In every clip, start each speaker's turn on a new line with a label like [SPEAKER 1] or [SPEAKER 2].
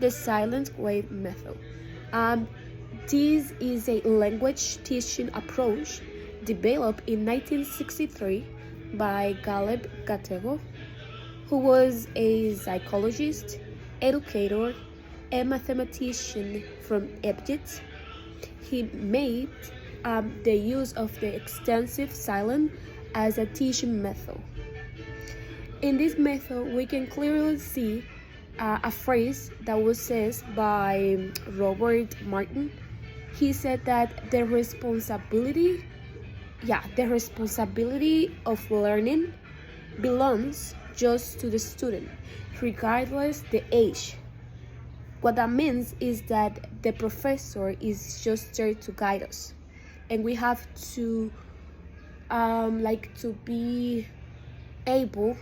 [SPEAKER 1] the silent wave method. Um, this is a language teaching approach developed in 1963 by Galeb Gatego, who was a psychologist, educator, and mathematician from Egypt. He made the use of the extensive silence as a teaching method. In this method, we can clearly see a phrase that was said by Robert Martin. He said that the responsibility of learning belongs just to the student, regardless the age. What that means is that the professor is just there to guide us, and we have to to be able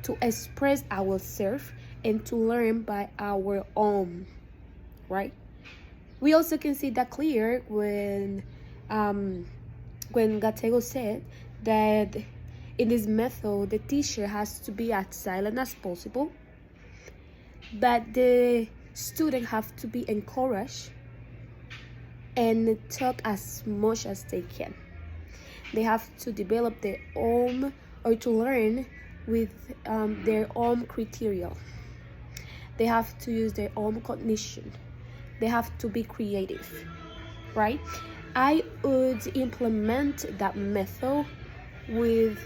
[SPEAKER 1] to express ourselves and to learn by our own, right? We also can see that clear when Gatego said that in this method the teacher has to be as silent as possible, but the student have to be encouraged and talk as much as they can. They have to develop their own, or to learn with their own criteria. They have to use their own cognition. They have to be creative, right? I would implement that method with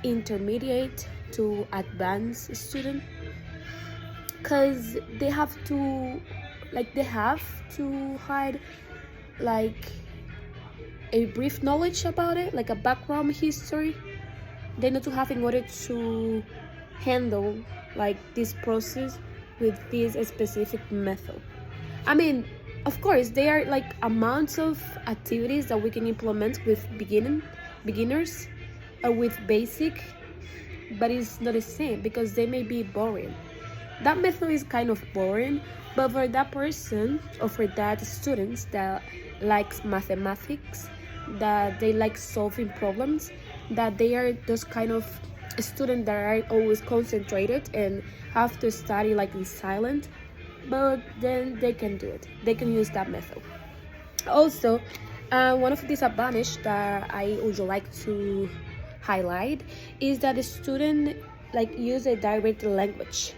[SPEAKER 1] intermediate to advanced student, because they have to hide a brief knowledge about it, like a background history. They need to have in order to handle this process with this specific method. I mean, of course, there are amounts of activities that we can implement with beginners or with basic, but it's not the same because they may be boring. That method is kind of boring, but for that person or for that students that likes mathematics, that they like solving problems, that they are those kind of students that are always concentrated and have to study in silent, but then they can do it. They can use that method. Also, one of the disadvantages that I would like to highlight is that the student use a direct language.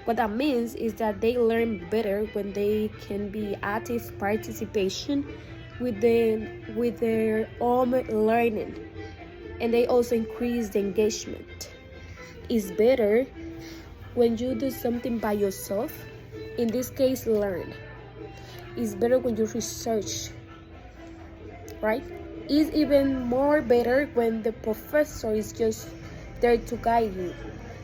[SPEAKER 1] What that means is that they learn better when they can be active participation with their own learning, and they also increase the engagement. It's better when you do something by yourself, in this case learn. It's better when you research, right? It's even more better when the professor is just there to guide you.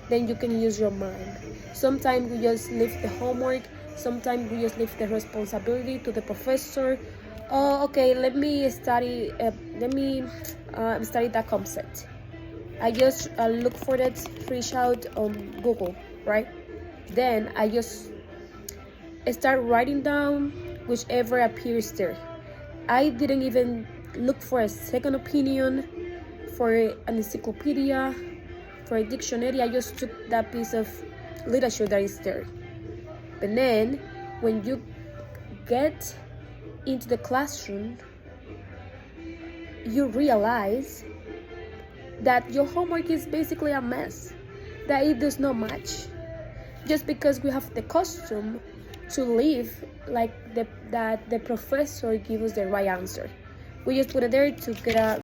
[SPEAKER 1] Then you can use your mind. Sometimes we just leave the homework, sometimes we just leave the responsibility to the professor. Oh, okay, let me study that concept. I just look for that screenshot on Google, right? Then I just start writing down whichever appears there. I didn't even look for a second opinion, for an encyclopedia, for a dictionary. I just took that piece of literature that is there. But then when you get into the classroom, you realize that your homework is basically a mess, that it does not match, just because we have the custom to live that the professor gives us the right answer. We just put it there to get a